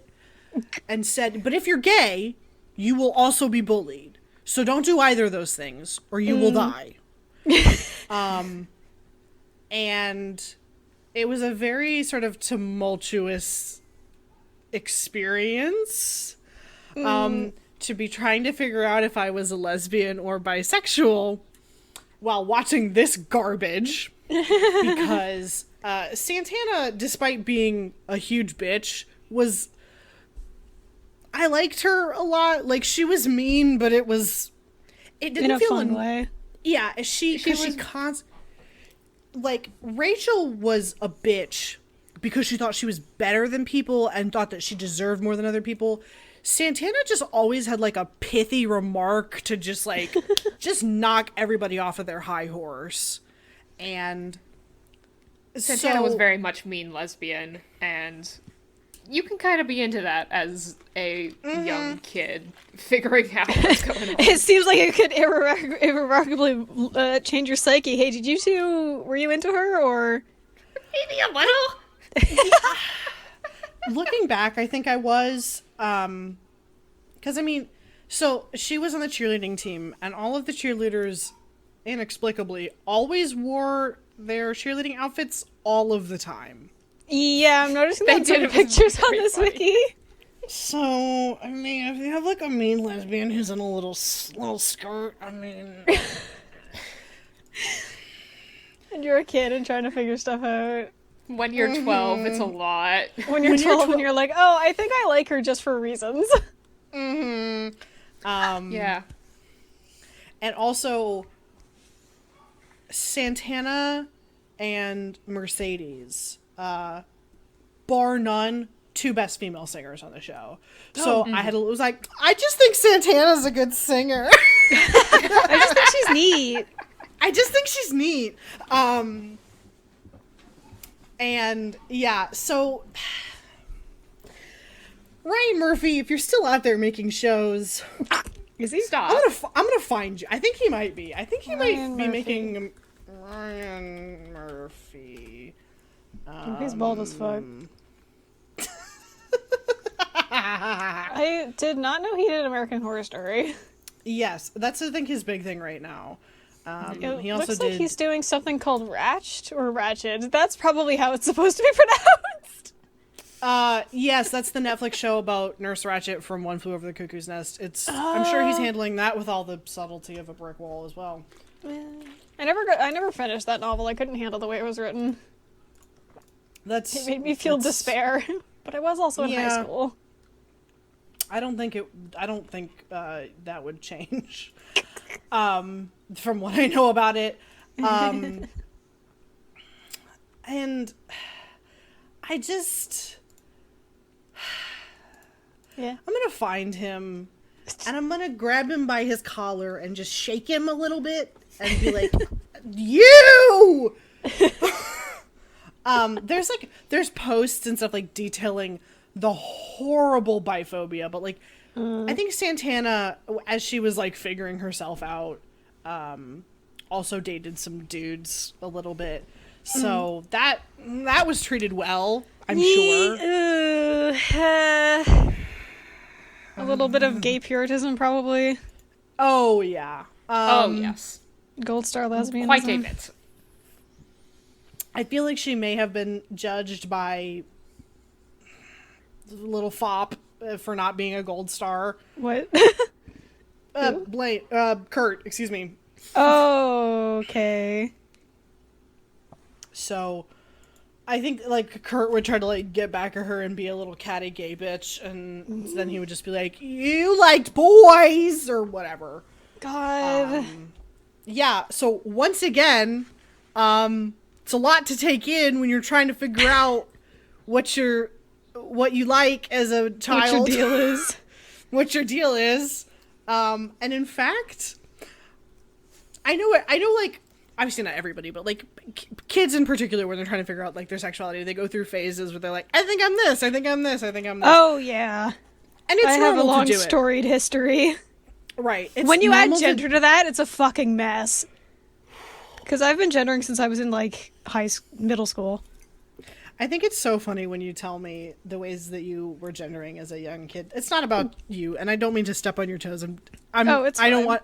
and said, but if you're gay, you will also be bullied. So don't do either of those things, or you will die. And it was a very sort of tumultuous experience to be trying to figure out if I was a lesbian or bisexual while watching this garbage. Because Santana, despite being a huge bitch, I liked her a lot. Like, she was mean, but it didn't In a feel fun way. Yeah, like, Rachel was a bitch because she thought she was better than people and thought that she deserved more than other people. Santana just always had, like, a pithy remark to just, like, just knock everybody off of their high horse. And Santana was very much mean lesbian, and you can kind of be into that as a young kid figuring out what's going on. It seems like it could irrevocably change your psyche. Hey, were you into her, or? Maybe a little. Looking back, I think I was, because, I mean, so she was on the cheerleading team, and all of the cheerleaders, inexplicably, always wore their cheerleading outfits all of the time. Yeah, I'm noticing that in pictures on this wiki. So, I mean, if you have, like, a mean lesbian who's in a little skirt, I mean... And you're a kid and trying to figure stuff out. When you're 12, it's a lot. When you're 12 and you're like, oh, I think I like her just for reasons. Yeah. And also, Santana and Mercedes, bar none, two best female singers on the show. So I was like, I just think Santana's a good singer. I just think she's neat. And yeah, so Ryan Murphy, if you're still out there making shows, Is he? Stop. I'm gonna find you. I think he might be. I think he Ryan might be Murphy. making Ryan Murphy. He's bald as fuck. I did not know he did American Horror Story. Yes, that's I think his big thing right now. It He also looks did. like he's doing something called Ratched or Ratched. That's probably how it's supposed to be pronounced. Yes, that's the Netflix show about Nurse Ratched from One Flew Over the Cuckoo's Nest. I'm sure he's handling that with all the subtlety of a brick wall as well. I never finished that novel. I couldn't handle the way it was written. It made me feel despair. But I was also in high school. I don't think that would change. From what I know about it. And I just... Yeah. I'm gonna find him, and I'm gonna grab him by his collar and just shake him a little bit and be like, you! There's posts and stuff like detailing the horrible biphobia, but like, I think Santana, as she was like figuring herself out, also dated some dudes a little bit. So that was treated well, I'm sure. A little bit of gay puritanism, probably. Oh, yeah. Oh, yes. Gold star lesbianism. Quite a bit. I feel like she may have been judged by little fop for not being a gold star. What? Kurt, excuse me. Oh, okay. So, I think, like, Kurt would try to, like, get back at her and be a little catty gay bitch, and then he would just be like, you liked boys, or whatever. God. Yeah, so, once again, it's a lot to take in when you're trying to figure out what you like as a child. What your deal is. What your deal is. And in fact, I know, like, obviously not everybody, but, like, kids in particular, when they're trying to figure out, like, their sexuality, they go through phases where they're like, I think I'm this, I think I'm this, I think I'm this. Oh, yeah. And it's I have a normal long to do storied history. Right. It's When you add normal gender to that, it's a fucking mess. Because I've been gendering since I was in, like, middle school. I think it's so funny when you tell me the ways that you were gendering as a young kid. It's not about you, and I don't mean to step on your toes. It's I fine.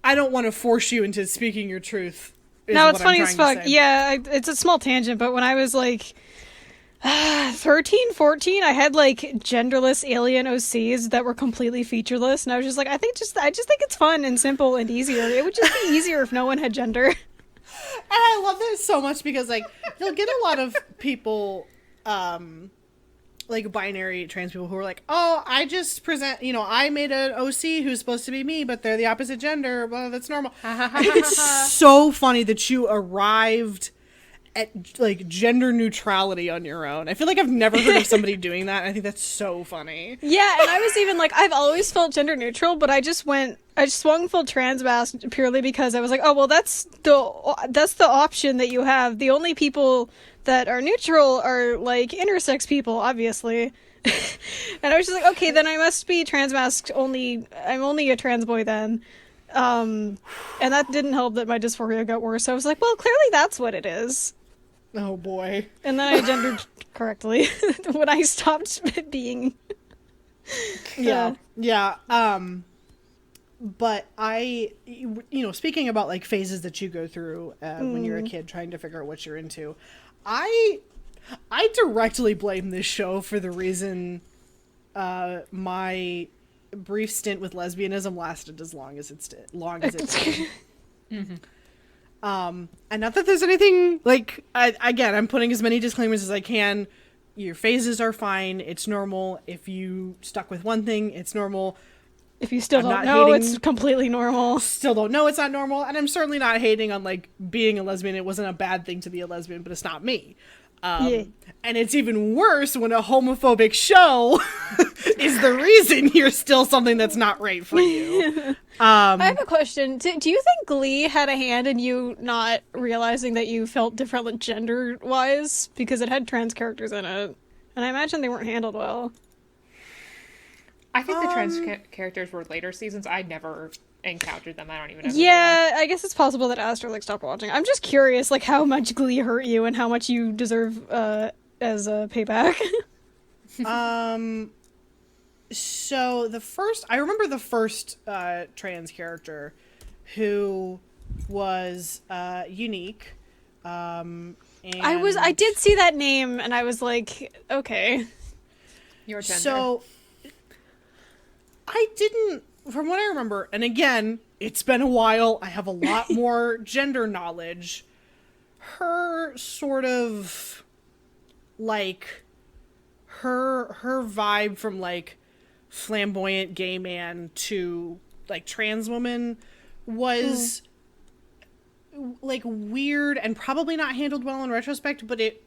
I don't want to force you into speaking your truth. No, it's funny as fuck. Yeah, it's a small tangent, but when I was like 13, 14, I had like genderless alien OCs that were completely featureless, and I was just like, I just think it's fun and simple and easier. It would just be easier if no one had gender. And I love that so much because, like, you'll get a lot of people, like binary trans people who are like, oh, I just present, I made an OC who's supposed to be me, but they're the opposite gender. Well, that's normal. I think it's so funny that you arrived at, like, gender neutrality on your own. I feel like I've never heard of somebody doing that. And I think that's so funny. Yeah, and I was even like, I've always felt gender neutral, but I just swung full trans mass purely because I was like, oh, well, that's the option that you have. The only people that are neutral are like intersex people, obviously. And I was just like, okay, then I must be trans masked only. I'm only a trans boy then. And that didn't help that my dysphoria got worse. So I was like, well, clearly that's what it is. Oh, boy. And then I gendered correctly when I stopped being. Yeah. But speaking about, like, phases that you go through when you're a kid trying to figure out what you're into, I directly blame this show for the reason my brief stint with lesbianism lasted as long as it did. Mm-hmm. And not that there's anything, like, I'm putting as many disclaimers as I can. Your phases are fine. It's normal. If you stuck with one thing, it's normal. If you still don't know, it's completely normal. Still don't know it's not normal. And I'm certainly not hating on, like, being a lesbian. It wasn't a bad thing to be a lesbian, but it's not me. Yeah. And it's even worse when a homophobic show is the reason you're still something that's not right for you. I have a question. Do you think Glee had a hand in you not realizing that you felt different gender-wise? Because it had trans characters in it. And I imagine they weren't handled well. I think the trans characters were later seasons. I never encountered them. I don't even know. Yeah, I guess it's possible that Astor stopped watching. I'm just curious, like, how much Glee hurt you and how much you deserve as a payback. So I remember the first trans character who was unique. And I did see that name and I was like, okay. Your gender. So I didn't, from what I remember, and again, it's been a while, I have a lot more gender knowledge. Her sort of, like, her vibe from, like, flamboyant gay man to, like, trans woman was, like, weird and probably not handled well in retrospect, but it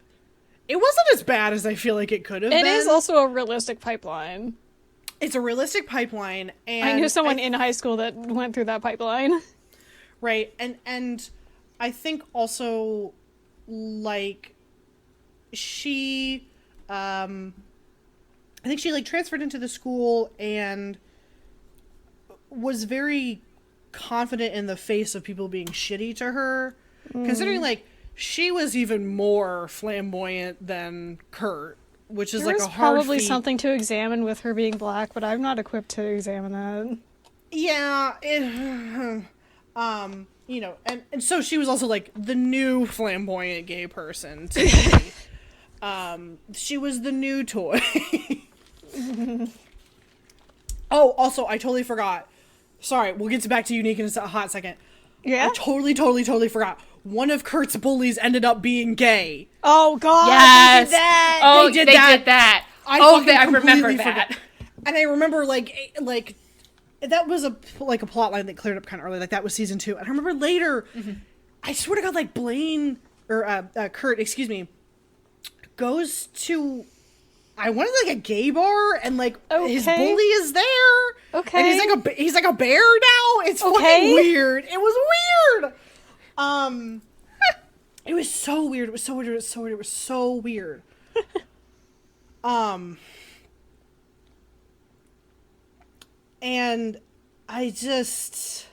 wasn't as bad as I feel like it could have been. It is also a realistic pipeline. It's a realistic pipeline, and I knew someone in high school that went through that pipeline. Right, and I think also, like, she, I think she, like, transferred into the school and was very confident in the face of people being shitty to her, considering, like, she was even more flamboyant than Kurt. Which is like a hard probably feat. Something to examine with her being black, but I'm not equipped to examine that. Yeah, and so she was also like the new flamboyant gay person to me. She was the new toy. Oh, also, I totally forgot. Sorry, we'll get back to Unique in a hot second. Yeah? I totally forgot. One of Kurt's bullies ended up being gay. Oh, God. Yes. They did that. Oh, they did that. I remember that. And I remember, like, that was a plot line that cleared up kind of early. Like, that was season 2. And I remember later, I swear to God, like, Blaine, or Kurt, excuse me, goes to, I wanted, like, a gay bar, and, like, his bully is there. Okay. And he's like a bear now. It's fucking weird. It was weird. It was so weird. It was so weird. And I just,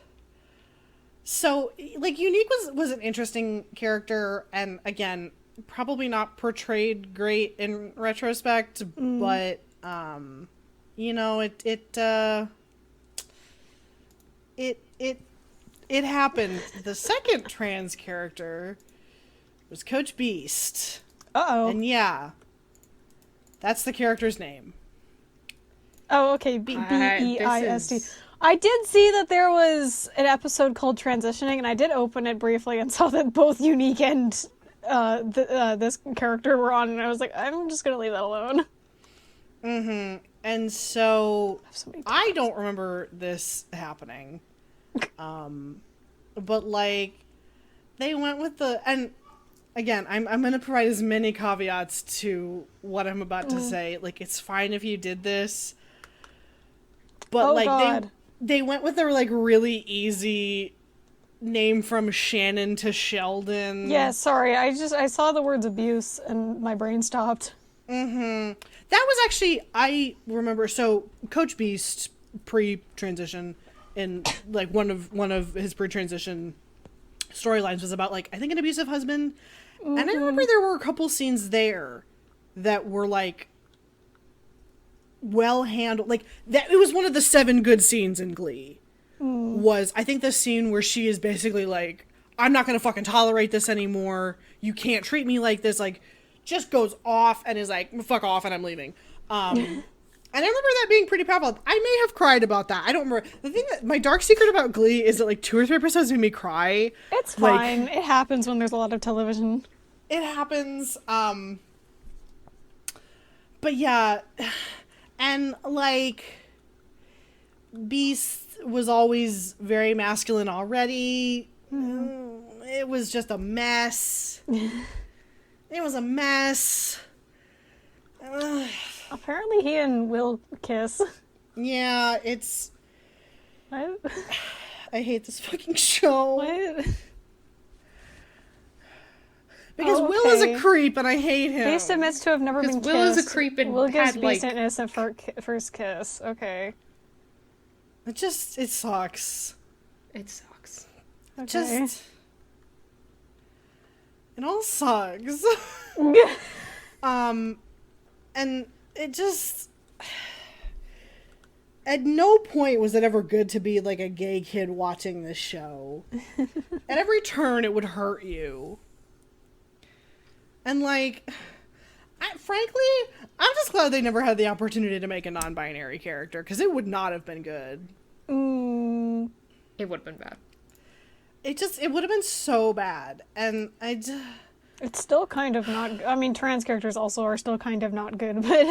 so, like, Unique was an interesting character, and again, probably not portrayed great in retrospect, but you know, it happened. The second trans character was Coach Beast. Uh-oh. And yeah, that's the character's name. Oh, okay. B-E-I-S-T. This is- I did see that there was an episode called Transitioning, and I did open it briefly and saw that both Unique and this character were on, and I was like, I'm just gonna leave that alone. Mm-hmm. And so, So many I don't remember this happening. But like, they went with and again, I'm going to provide as many caveats to what I'm about to say. Like, it's fine if you did this, but Oh, like God. they went with their like really easy name from Shannon to Sheldon. Yeah, sorry. I saw the words abuse and my brain stopped. Mm-hmm. That was actually, I remember, so Coach Beast pre-transition in like one of his pre-transition storylines was about like, I think, an abusive husband. And I remember there were a couple scenes there that were like well handled. Like that, it was one of the 7 good scenes in Glee. Was, I think, the scene where she is basically like, I'm not gonna fucking tolerate this anymore. You can't treat me like this. Like, just goes off and is like, fuck off, and I'm leaving. And I remember that being pretty powerful. I may have cried about that. I don't remember. The thing that my dark secret about Glee is that like 2 or 3 episodes made me cry. It's Like, fine. It happens when there's a lot of television. it happens. But yeah, and like Beast was always very masculine already. It was just a mess. It was a mess. Ugh. Apparently he and Will kiss. Yeah, it's... What? I hate this fucking show. What? Because Oh, Will is okay. a creep and I hate him. Beast admits to have never been Because Will is a kissed. creep and Will gives had, Beast like- an innocent first kiss. Okay. It sucks. It sucks. Okay. Just... It all sucks. And it just... At no point was it ever good to be like a gay kid watching this show. At every turn, it would hurt you. And like, frankly, I'm just glad they never had the opportunity to make a non-binary character, because it would not have been good. It would have been bad. It would have been so bad. And It's still kind of not... I mean, trans characters also are still kind of not good, but...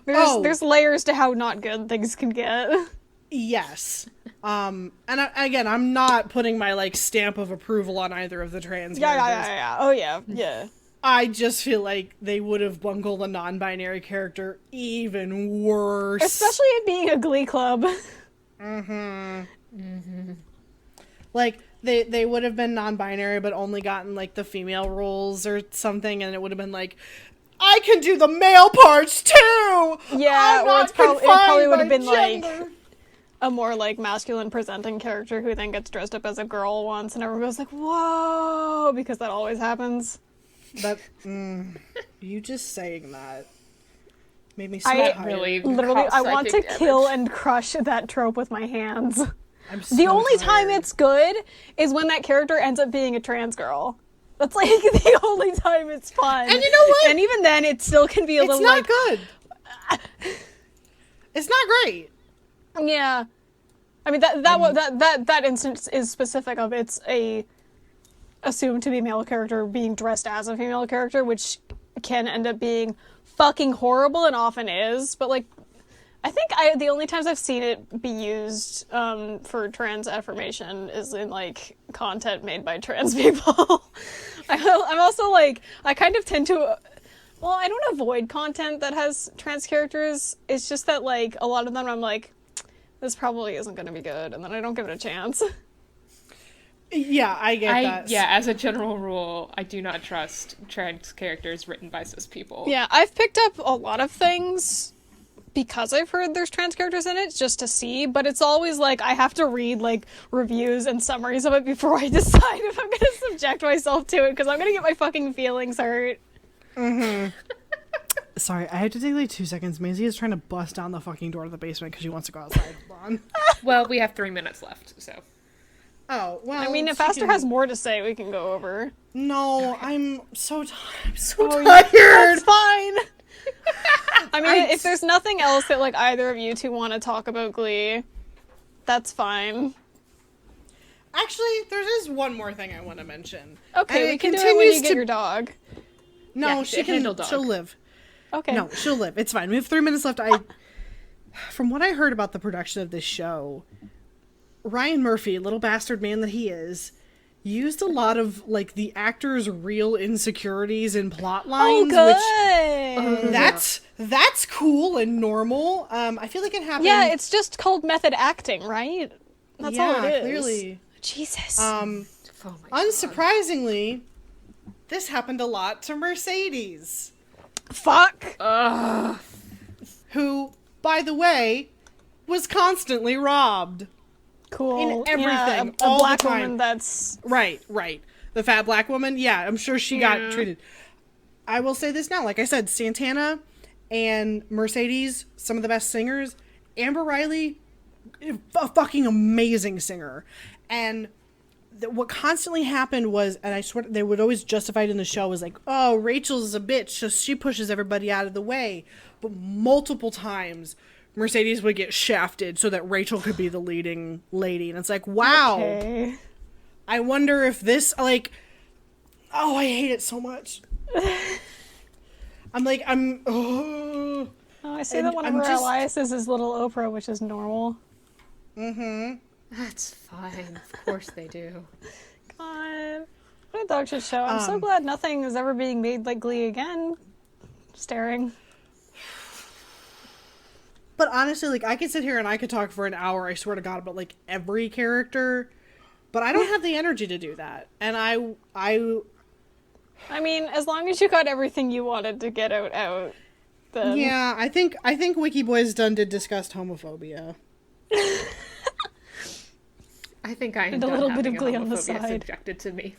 There's layers to how not good things can get. Yes. And again, I'm not putting my like stamp of approval on either of the trans characters. Yeah. Oh, yeah. I just feel like they would have bungled a non-binary character even worse. Especially it being a Glee club. Like, they would have been non-binary, but only gotten, like, the female roles or something, and it would have been like, I can do the male parts, too! Yeah, I'm or not it probably confined would have by been, gender." like, a more, like, masculine presenting character who then gets dressed up as a girl once, and everyone goes like, whoa! Because that always happens. That, you just saying that made me so I tired. Really, Literally, I cause want to psychic kill damage. and crush that trope with my hands. I'm so The only time tired. it's good is when that character ends up being a trans girl. That's like the only time it's fun. And you know what? And even then, it still can be a It's little not like, good. It's not great. yeah. I mean that instance is specific of it's a assumed to be male character being dressed as a female character, which can end up being fucking horrible and often is. But like, I think the only times I've seen it be used for trans affirmation is in like content made by trans people. I'm also like, I kind of tend to. Well, I don't avoid content that has trans characters. It's just that like a lot of them I'm like, this probably isn't going to be good, and then I don't give it a chance. Yeah, I get that. Yeah, as a general rule, I do not trust trans characters written by cis people. Yeah, I've picked up a lot of things because I've heard there's trans characters in it, just to see, but it's always like I have to read like reviews and summaries of it before I decide if I'm gonna subject myself to it, because I'm gonna get my fucking feelings hurt. Sorry, I have to take like 2 seconds. Maisie is trying to bust down the fucking door to the basement because she wants to go outside. Hold on. Well, we have 3 minutes left, so. Oh, well. I mean, if she Aster can- has more to say, we can go over. No, I'm so tired. I'm so Oh, tired. That's fine. I mean, if there's nothing else that like either of you two want to talk about Glee, that's fine. Actually, there is one more thing I want to mention. Okay, And we it can do it when you continues get to- your dog. No, Yeah, she can. handle dog. She'll live. Okay. No, she'll live. It's fine. We have 3 minutes left. From what I heard about the production of this show, Ryan Murphy, little bastard man that he is, used a lot of like the actors' real insecurities and plot Oh, lines, good. which that's cool and normal. I feel like it happened. Yeah, it's just called method acting, right? That's all it is. Clearly. Jesus. Oh my God. Unsurprisingly, this happened a lot to Mercedes, Fuck. Ugh. who, by the way, was constantly robbed. Cool. in everything, Yeah, a all the black time. woman that's... Right. The fat black woman, yeah, I'm sure she got treated. I will say this now, like I said, Santana and Mercedes, some of the best singers. Amber Riley, a fucking amazing singer. And what constantly happened was, and I swear they would always justify it in the show, was like, oh, Rachel's a bitch, so she pushes everybody out of the way. But multiple times, Mercedes would get shafted so that Rachel could be the leading lady. And it's like, wow. Okay. I wonder if this, like, oh, I hate it so much. Oh, I see that one of I'm our just- Eliases is little Oprah, which is normal. That's fine. Of course they do. God. What a dog shit show. I'm so glad nothing is ever being made like Glee again. Staring. But honestly, like, I could sit here and I could talk for an hour, I swear to God, about, like, every character. But I don't have the energy to do that. And I I mean, as long as you got everything you wanted to get out, then... yeah, I think Wikiboys did discuss homophobia. I think I am And a done little bit having of Glee on the homophobia side. subjected to me.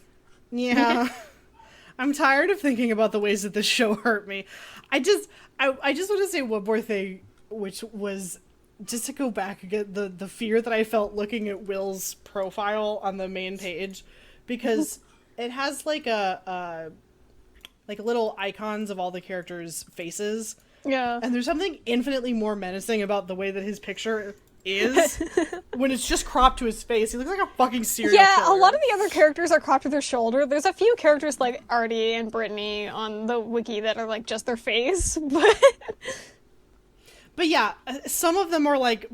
Yeah. I'm tired of thinking about the ways that this show hurt me. I just want to say one more thing, which was just to go back again, the fear that I felt looking at Will's profile on the main page, because it has like a little icons of all the characters' faces, Yeah. and there's something infinitely more menacing about the way that his picture is when it's just cropped to his face. He looks like a fucking serial Yeah, killer. a lot of the other characters are cropped to their shoulder. There's a few characters like Artie and Brittany on the wiki that are like just their face, But yeah, some of them are like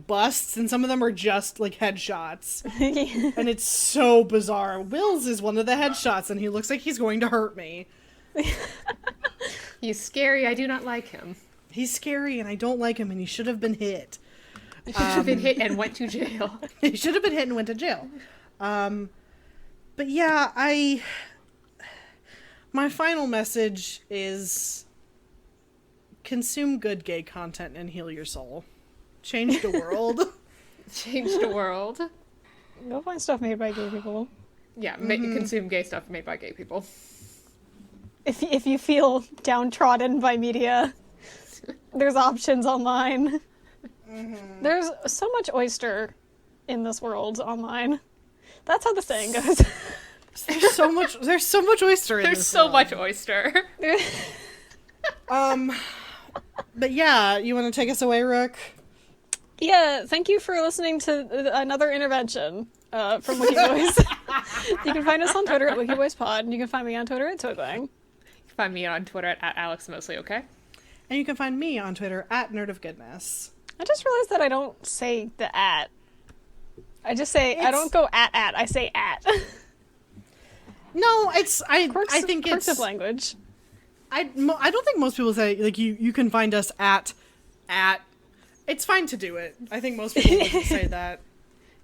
busts, and some of them are just like headshots, and it's so bizarre. Will's is one of the headshots, and he looks like he's going to hurt me. He's scary. I do not like him. He's scary, and I don't like him, and he should have been hit. He should have been hit and went to jail. He should have been hit and went to jail. But yeah, my final message is consume good gay content and heal your soul. Change the world. Change the world. Go find stuff made by gay people. Yeah, consume gay stuff made by gay people. If you feel downtrodden by media, there's options online. There's so much oyster in this world online. That's how the saying goes. There's so much oyster in There's this so world. much oyster. But yeah, you want to take us away, Rook? Yeah, thank you for listening to another intervention from Wikiboys. You can find us on Twitter at WikiboysPod, and you can find me on Twitter at Twitbang. You can find me on Twitter at Alex Mostly Okay. And you can find me on Twitter at Nerd of Goodness. I just realized that I don't say the at. I just say, I don't go at, I say at. No, I think Quirks it's of language. I don't think most people say, like, you can find us at. It's fine to do it. I think most people wouldn't say that.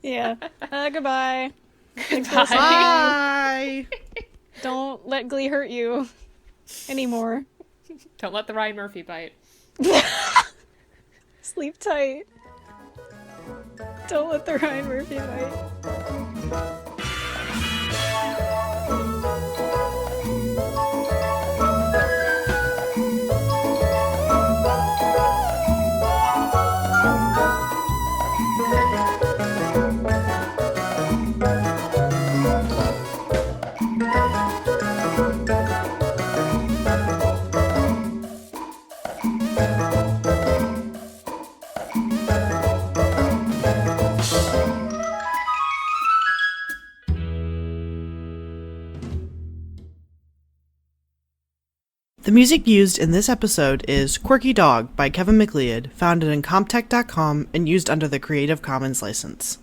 Yeah. Goodbye. Thanks for listening. Bye! Don't let Glee hurt you anymore. Don't let the Ryan Murphy bite. Sleep tight. Don't let the Ryan Murphy bite. The music used in this episode is Quirky Dog by Kevin MacLeod, found at Incompetech.com and used under the Creative Commons license.